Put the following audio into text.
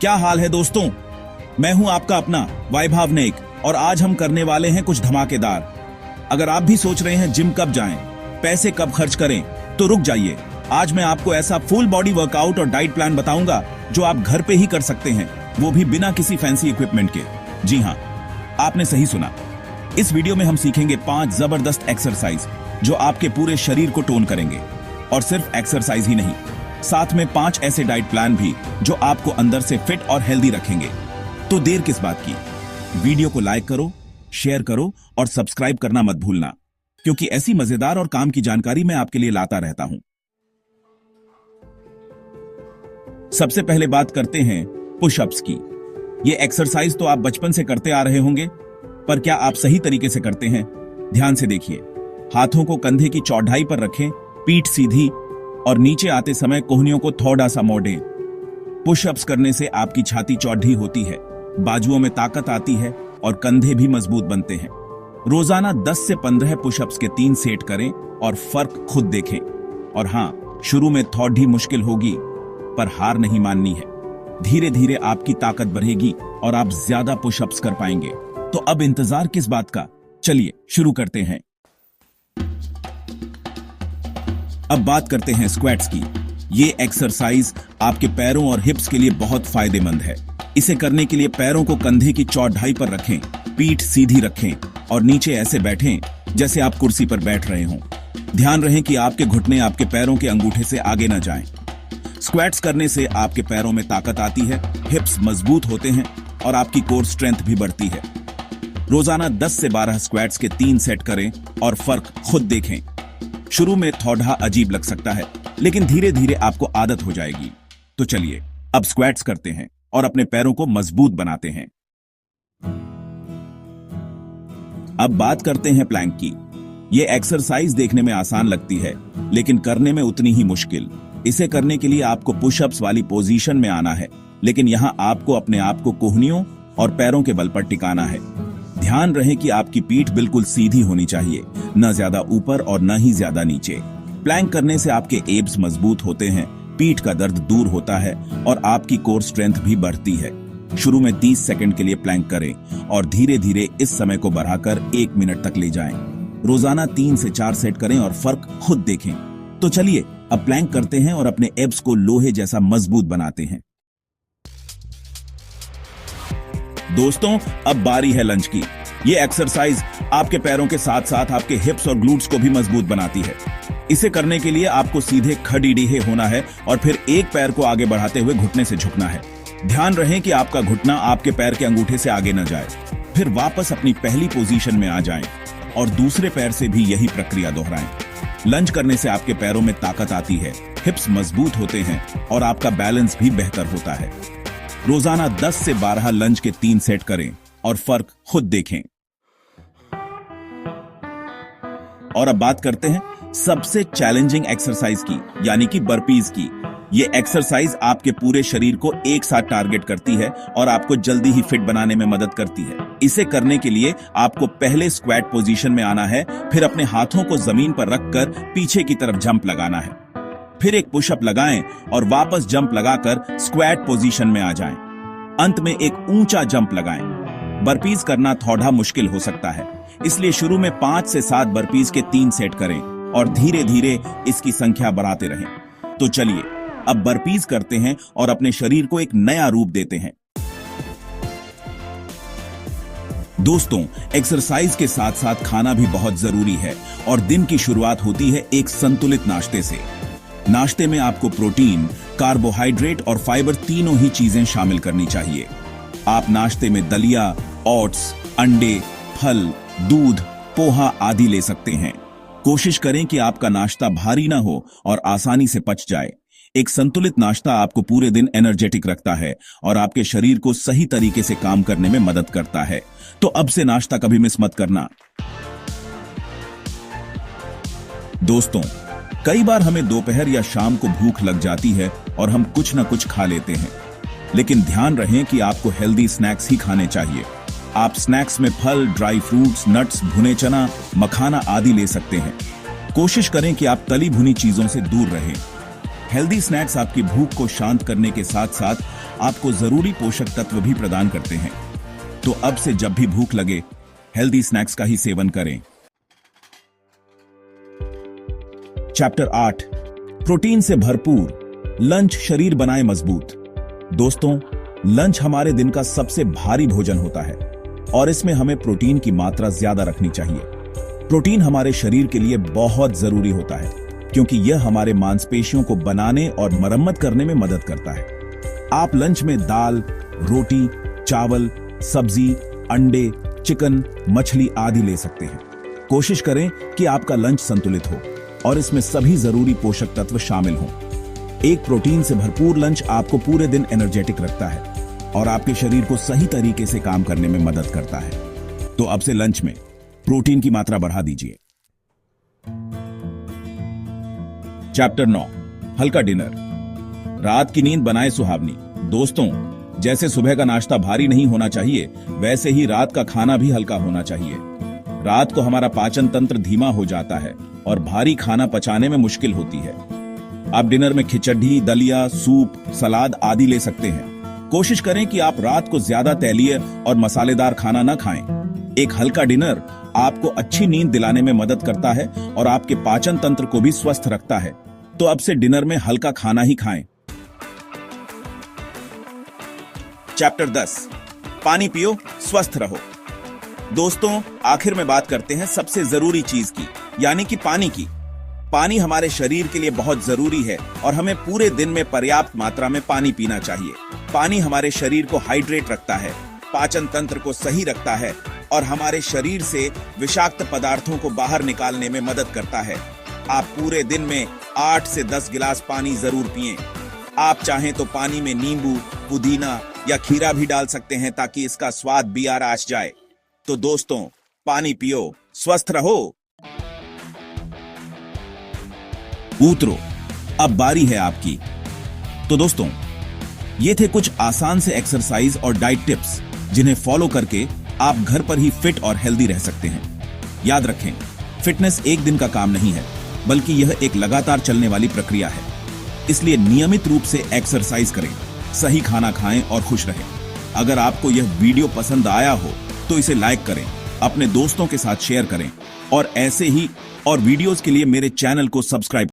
क्या हाल है दोस्तों? मैं हूं आपका अपना वैभव नेक और आज हम करने वाले हैं कुछ धमाकेदार। अगर आप भी सोच रहे हैं जिम कब जाएं, पैसे कब खर्च करें, तो रुक जाइए। आज मैं आपको ऐसा फुल बॉडी वर्कआउट और डाइट प्लान बताऊंगा जो आप घर पे ही कर सकते हैं, वो भी बिना किसी फैंसी इक्विपमेंट के। जी हाँ, आपने सही सुना। इस वीडियो में हम सीखेंगे 5 जबरदस्त एक्सरसाइज जो आपके पूरे शरीर को टोन करेंगे। और सिर्फ एक्सरसाइज ही नहीं, साथ में 5 ऐसे डाइट प्लान भी जो आपको अंदर से फिट और हेल्दी रखेंगे। तो देर किस बात की, वीडियो को लाइक करो, शेयर करो और सब्सक्राइब करना मत भूलना, क्योंकि ऐसी मजेदार और काम की जानकारी मैं आपके लिए लाता रहता हूं। सबसे पहले बात करते हैं पुशअप्स की। ये एक्सरसाइज तो आप बचपन से करते आ रहे होंगे, पर क्या आप सही तरीके से करते हैं? ध्यान से देखिए। हाथों को कंधे की चौड़ाई पर रखें, पीठ सीधी और नीचे आते समय कोहनियों को थोड़ा सा मोड़ें। पुशअप्स करने से आपकी छाती चौड़ी होती है, बाजुओं में ताकत आती है और कंधे भी मजबूत बनते हैं। रोजाना 10 से 15 पुशअप्स के 3 सेट करें और फर्क खुद देखें। और हां, शुरू में थोड़ी मुश्किल होगी, पर हार नहीं माननी है। धीरे धीरे आपकी ताकत बढ़ेगी और आप ज्यादा पुशअप्स कर पाएंगे। तो अब इंतजार किस बात का, चलिए शुरू करते हैं। अब बात करते हैं स्क्वैट्स की। ये एक्सरसाइज आपके पैरों और हिप्स के लिए बहुत फायदेमंद है। इसे करने के लिए पैरों को कंधे की चौड़ाई पर रखें, पीठ सीधी रखें और नीचे ऐसे बैठें जैसे आप कुर्सी पर बैठ रहे हों। ध्यान रहे कि आपके घुटने आपके पैरों के अंगूठे से आगे न जाएं। स्क्वैट्स करने से आपके पैरों में ताकत आती है, हिप्स मजबूत होते हैं और आपकी कोर स्ट्रेंथ भी बढ़ती है। रोजाना 10 से 12 स्क्वैट्स के 3 सेट करें और फर्क खुद देखें। शुरू में थोड़ा अजीब लग सकता है, लेकिन धीरे धीरे आपको आदत हो जाएगी। तो चलिए अब स्क्वैट्स करते हैं और अपने पैरों को मजबूत बनाते हैं। अब बात करते हैं प्लैंक की। यह एक्सरसाइज देखने में आसान लगती है, लेकिन करने में उतनी ही मुश्किल। इसे करने के लिए आपको पुशअप्स वाली पोजीशन में आना है, लेकिन यहां आपको अपने आप को कोहनियों और पैरों के बल पर टिकाना है। ध्यान रहे कि आपकी पीठ बिल्कुल सीधी होनी चाहिए, न ज्यादा ऊपर और न ही ज्यादा नीचे। प्लैंक करने से आपके एब्स मजबूत होते हैं, पीठ का दर्द दूर होता है और आपकी कोर स्ट्रेंथ भी बढ़ती है। शुरू में 30 सेकंड के लिए प्लैंक करें और धीरे धीरे इस समय को बढ़ाकर 1 मिनट तक ले जाएं। रोजाना 3 से 4 सेट करें और फर्क खुद देखें। तो चलिए अब प्लैंक करते हैं और अपने एब्स को लोहे जैसा मजबूत बनाते हैं। दोस्तों, अब बारी है लंज की। ये एक्सरसाइज आपके पैरों के साथ साथ आपके हिप्स और ग्लूट्स को भी मजबूत बनाती है। इसे करने के लिए आपको सीधे खड़ीडीहे होना है और फिर एक पैर को आगे बढ़ाते हुए घुटने से झुकना है। ध्यान रहे कि आपका घुटना आपके पैर के अंगूठे से आगे न जाए। फिर वापस अपनी पहली पोजीशन में आ जाएं और दूसरे पैर से भी यही प्रक्रिया दोहराएं। लंज करने से आपके पैरों में ताकत आती है, हिप्स मजबूत होते हैं और आपका बैलेंस भी बेहतर होता है। रोजाना 10 से 12 लंज के 3 सेट करें और फर्क खुद देखें। और अब बात करते हैं सबसे चैलेंजिंग एक्सरसाइज की, यानी कि बर्पीज की। ये एक्सरसाइज आपके पूरे शरीर को एक साथ टारगेट करती है और आपको जल्दी ही फिट बनाने में मदद करती है। इसे करने के लिए आपको पहले स्क्वैट पोजीशन में आना है, फिर अपने हाथों को जमीन पर रखकर पीछे की तरफ जंप लगाना है। फिर एक पुशअप लगाएं और वापस जंप लगाकर स्क्वैट पोजीशन में आ जाएं। अंत में एक ऊंचा जंप लगाएं। बर्पीज करना थोड़ा मुश्किल हो सकता है, इसलिए शुरू में 5 से 7 बर्पीज के 3 सेट करें और धीरे धीरे इसकी संख्या बढ़ाते रहें। तो चलिए अब बर्पीज करते हैं और अपने शरीर को एक नया रूप देते हैं। दोस्तों, एक्सरसाइज के साथ साथ खाना भी बहुत जरूरी है और दिन की शुरुआत होती है एक संतुलित नाश्ते से। नाश्ते में आपको प्रोटीन, कार्बोहाइड्रेट और फाइबर तीनों ही चीजें शामिल करनी चाहिए। आप नाश्ते में दलिया, ओट्स, अंडे, फल, दूध, पोहा आदि ले सकते हैं। कोशिश करें कि आपका नाश्ता भारी ना हो और आसानी से पच जाए। एक संतुलित नाश्ता आपको पूरे दिन एनर्जेटिक रखता है और आपके शरीर को सही तरीके से काम करने में मदद करता है। तो अब से नाश्ता कभी मिस मत करना। दोस्तों, कई बार हमें दोपहर या शाम को भूख लग जाती है और हम कुछ न कुछ खा लेते हैं, लेकिन ध्यान रहे कि आपको हेल्दी स्नैक्स ही खाने चाहिए। आप स्नैक्स में फल, ड्राई फ्रूट्स, नट्स, भुने चना, मखाना आदि ले सकते हैं। कोशिश करें कि आप तली भुनी चीजों से दूर रहें। हेल्दी स्नैक्स आपकी भूख को शांत करने के साथ साथ आपको जरूरी पोषक तत्व भी प्रदान करते हैं। तो अब से जब भी भूख लगे, हेल्दी स्नैक्स का ही सेवन करें। चैप्टर 8, प्रोटीन से भरपूर लंच शरीर बनाए मजबूत। दोस्तों, लंच हमारे दिन का सबसे भारी भोजन होता है और इसमें हमें प्रोटीन की मात्रा ज्यादा रखनी चाहिए। प्रोटीन हमारे शरीर के लिए बहुत जरूरी होता है क्योंकि यह हमारे मांसपेशियों को बनाने और मरम्मत करने में मदद करता है। आप लंच में दाल, रोटी, चावल, सब्जी, अंडे, चिकन, मछली आदि ले सकते हैं। कोशिश करें कि आपका लंच संतुलित हो और इसमें सभी जरूरी पोषक तत्व शामिल हों। एक प्रोटीन से भरपूर लंच आपको पूरे दिन एनर्जेटिक रखता है और आपके शरीर को सही तरीके से काम करने में मदद करता है। तो अब से लंच में प्रोटीन की मात्रा बढ़ा दीजिए। चैप्टर 9, हल्का डिनर। रात की नींद बनाए सुहावनी। दोस्तों, जैसे सुबह का नाश्ता भारी नहीं होना चाहिए, वैसे ही रात का खाना भी हल्का होना चाहिए। रात को हमारा पाचन तंत्र धीमा हो जाता है और भारी खाना पचाने में मुश्किल होती है। आप डिनर में खिचड़ी, दलिया, सूप, सलाद आदि ले सकते हैं। कोशिश करें कि आप रात को ज्यादा तैलीय और मसालेदार खाना न खाएं। एक हल्का डिनर आपको अच्छी नींद दिलाने में मदद करता है और आपके पाचन तंत्र को भी स्वस्थ रखता है। तो अब से डिनर में हल्का खाना ही खाएं। चैप्टर 10, पानी पियो, स्वस्थ रहो। दोस्तों, आखिर में बात करते हैं सबसे जरूरी चीज की, यानी कि पानी की। पानी हमारे शरीर के लिए बहुत जरूरी है और हमें पूरे दिन में पर्याप्त मात्रा में पानी पीना चाहिए। पानी हमारे शरीर को हाइड्रेट रखता है, पाचन तंत्र को सही रखता है और हमारे शरीर से विषाक्त पदार्थों को बाहर निकालने में मदद करता है। आप पूरे दिन में 8 से 10 गिलास पानी जरूर पिएं। आप चाहें तो पानी में नींबू, पुदीना या खीरा भी डाल सकते हैं ताकि इसका स्वाद भी आ जाए। तो दोस्तों, पानी पियो, स्वस्थ रहो। उतरो, अब बारी है आपकी। तो दोस्तों, ये थे कुछ आसान से एक्सरसाइज और डाइट टिप्स जिन्हें फॉलो करके आप घर पर ही फिट और हेल्दी रह सकते हैं। याद रखें, फिटनेस एक दिन का काम नहीं है, बल्कि यह एक लगातार चलने वाली प्रक्रिया है। इसलिए नियमित रूप से एक्सरसाइज करें, सही खाना खाएं और खुश रहें। अगर आपको यह वीडियो पसंद आया हो तो इसे लाइक करें, अपने दोस्तों के साथ शेयर करें और ऐसे ही और वीडियोस के लिए मेरे चैनल को सब्सक्राइब